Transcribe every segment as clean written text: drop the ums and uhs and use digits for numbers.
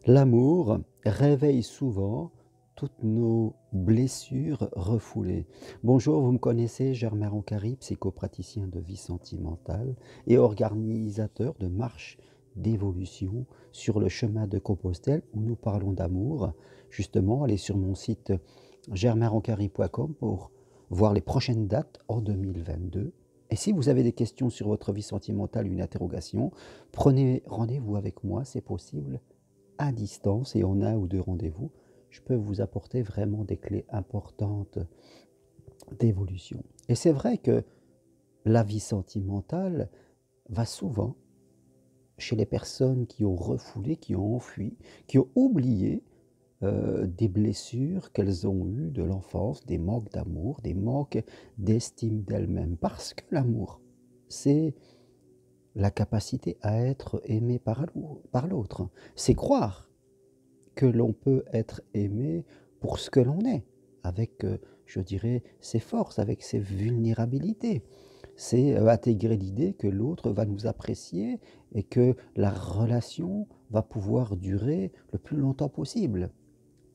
L'amour réveille souvent toutes nos blessures refoulées. Bonjour, vous me connaissez, Germain Roncary, psychopraticien de vie sentimentale et organisateur de marches d'évolution sur le chemin de Compostelle où nous parlons d'amour. Justement, allez sur mon site germainroncary.com pour voir les prochaines dates en 2022. Et si vous avez des questions sur votre vie sentimentale, une interrogation, prenez rendez-vous avec moi, c'est possible à distance et en un ou deux rendez-vous, je peux vous apporter vraiment des clés importantes d'évolution. Et c'est vrai que la vie sentimentale va souvent chez les personnes qui ont refoulé, qui ont enfui, qui ont oublié des blessures qu'elles ont eues de l'enfance, des manques d'amour, des manques d'estime d'elles-mêmes. Parce que l'amour, c'est la capacité à être aimé par l'autre. C'est croire que l'on peut être aimé pour ce que l'on est, avec, je dirais, ses forces, avec ses vulnérabilités. C'est intégrer l'idée que l'autre va nous apprécier et que la relation va pouvoir durer le plus longtemps possible.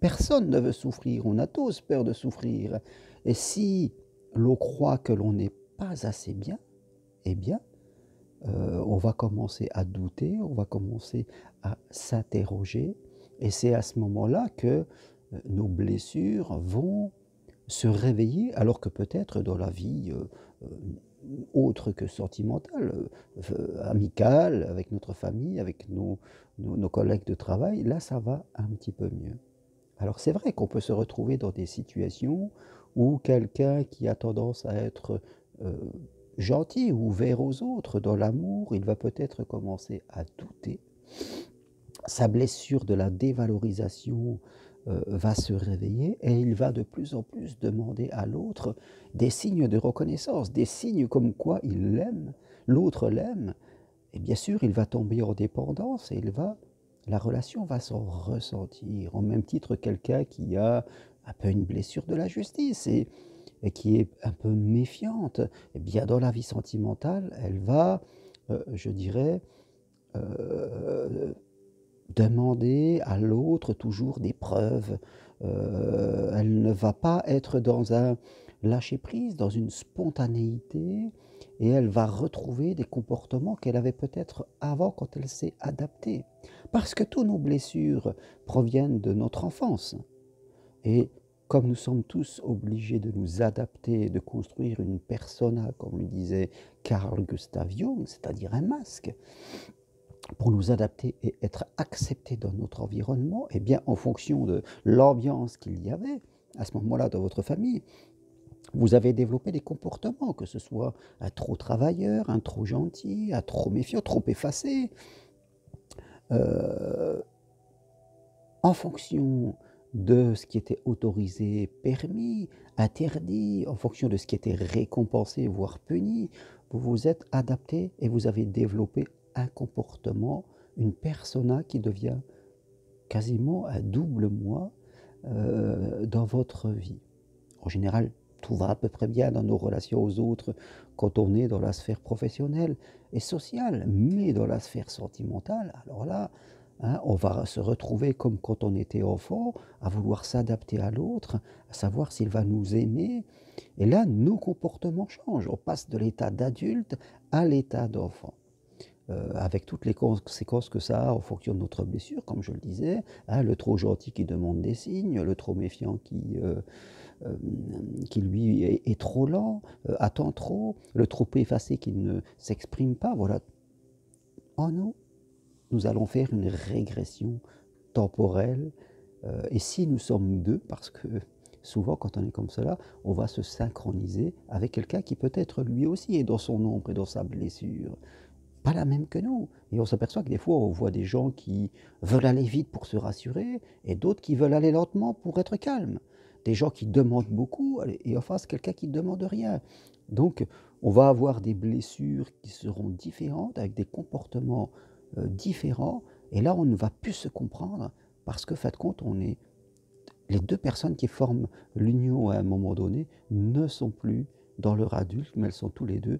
Personne ne veut souffrir, on a tous peur de souffrir. Et si l'on croit que l'on n'est pas assez bien, eh bien, on va commencer à douter, on va commencer à s'interroger et c'est à ce moment-là que, nos blessures vont se réveiller alors que peut-être dans la vie, autre que sentimentale, amicale, avec notre famille, avec nos collègues de travail, là ça va un petit peu mieux. Alors c'est vrai qu'on peut se retrouver dans des situations où quelqu'un qui a tendance à être gentil, ouvert aux autres, dans l'amour, il va peut-être commencer à douter. Sa blessure de la dévalorisation va se réveiller et il va de plus en plus demander à l'autre des signes de reconnaissance, des signes comme quoi il l'aime, l'autre l'aime. Et bien sûr, il va tomber en dépendance et la relation va s'en ressentir. En même titre, quelqu'un qui a un peu une blessure de la justice et qui est un peu méfiante, eh bien, dans la vie sentimentale, elle va, je dirais, euh, demander à l'autre toujours des preuves. Elle ne va pas être dans un lâcher-prise, dans une spontanéité, et elle va retrouver des comportements qu'elle avait peut-être avant quand elle s'est adaptée. Parce que toutes nos blessures proviennent de notre enfance. Et comme nous sommes tous obligés de nous adapter, de construire une persona, comme le disait Carl Gustav Jung, c'est-à-dire un masque, pour nous adapter et être acceptés dans notre environnement, eh bien, en fonction de l'ambiance qu'il y avait à ce moment-là dans votre famille, vous avez développé des comportements, que ce soit un trop travailleur, un trop gentil, un trop méfiant, trop effacé. Euh, En fonction de ce qui était autorisé, permis, interdit, en fonction de ce qui était récompensé, voire puni, vous vous êtes adapté et vous avez développé un comportement, une persona qui devient quasiment un double moi dans votre vie. En général, tout va à peu près bien dans nos relations aux autres quand on est dans la sphère professionnelle et sociale, mais dans la sphère sentimentale, alors là, hein, on va se retrouver comme quand on était enfant, à vouloir s'adapter à l'autre, à savoir s'il va nous aimer. Et là, nos comportements changent. On passe de l'état d'adulte à l'état d'enfant. Avec toutes les conséquences que ça a en fonction de notre blessure, comme je le disais, hein, le trop gentil qui demande des signes, le trop méfiant euh, qui lui est trop lent, attend trop, le trop effacé qui ne s'exprime pas. Voilà. En nous allons faire une régression temporelle. Et si nous sommes deux, parce que souvent quand on est comme cela, on va se synchroniser avec quelqu'un qui peut-être lui aussi est dans son ombre et dans sa blessure pas la même que nous. Et on s'aperçoit que des fois, on voit des gens qui veulent aller vite pour se rassurer et d'autres qui veulent aller lentement pour être calmes. Des gens qui demandent beaucoup et en face, quelqu'un qui ne demande rien. Donc, on va avoir des blessures qui seront différentes, avec des comportements différents. Et là, on ne va plus se comprendre parce que, fait de compte, les deux personnes qui forment l'union à un moment donné ne sont plus dans leur adulte, mais elles sont tous les deux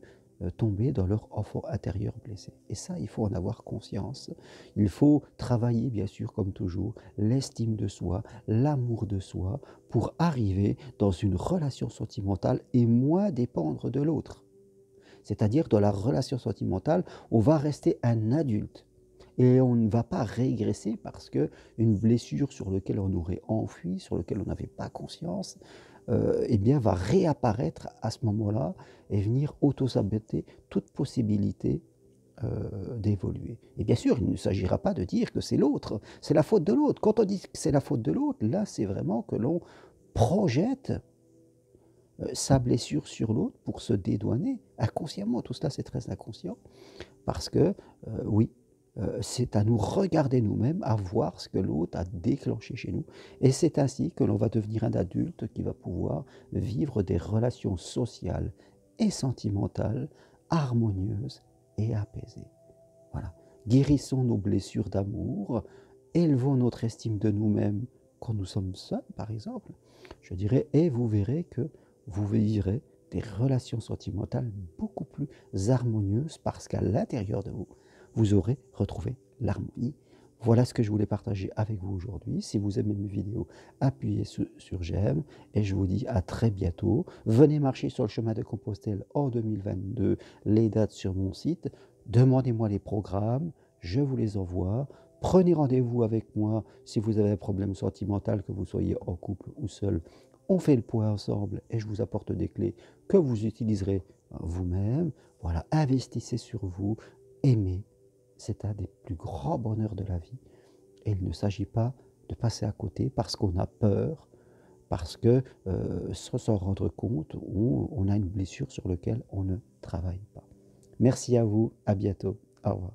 tomber dans leur enfant intérieur blessé. Et ça, il faut en avoir conscience. Il faut travailler, bien sûr, comme toujours, l'estime de soi, l'amour de soi, pour arriver dans une relation sentimentale et moins dépendre de l'autre. C'est-à-dire, dans la relation sentimentale, on va rester un adulte. Et on ne va pas régresser parce que une blessure sur laquelle on aurait enfui, sur laquelle on n'avait pas conscience, eh bien, va réapparaître à ce moment-là et venir auto-saboter toute possibilité d'évoluer. Et bien sûr, il ne s'agira pas de dire que c'est l'autre, c'est la faute de l'autre. Quand on dit que c'est la faute de l'autre, là, c'est vraiment que l'on projette sa blessure sur l'autre pour se dédouaner inconsciemment. Tout cela, c'est très inconscient parce que, oui, c'est à nous regarder nous-mêmes, à voir ce que l'autre a déclenché chez nous. Et c'est ainsi que l'on va devenir un adulte qui va pouvoir vivre des relations sociales et sentimentales harmonieuses et apaisées. Voilà. Guérissons nos blessures d'amour, élevons notre estime de nous-mêmes quand nous sommes seuls, par exemple, je dirais, et vous verrez que vous vivrez des relations sentimentales beaucoup plus harmonieuses parce qu'à l'intérieur de vous, vous aurez retrouvé l'harmonie. Voilà ce que je voulais partager avec vous aujourd'hui. Si vous aimez mes vidéos, appuyez sur j'aime et je vous dis à très bientôt. Venez marcher sur le chemin de Compostelle en 2022, les dates sur mon site. Demandez-moi les programmes, je vous les envoie. Prenez rendez-vous avec moi si vous avez un problème sentimental, que vous soyez en couple ou seul. On fait le point ensemble et je vous apporte des clés que vous utiliserez vous-même. Voilà, investissez sur vous, aimez. C'est un des plus grands bonheurs de la vie. Et il ne s'agit pas de passer à côté parce qu'on a peur, parce que sans s'en rendre compte, on a une blessure sur laquelle on ne travaille pas. Merci à vous, à bientôt, au revoir.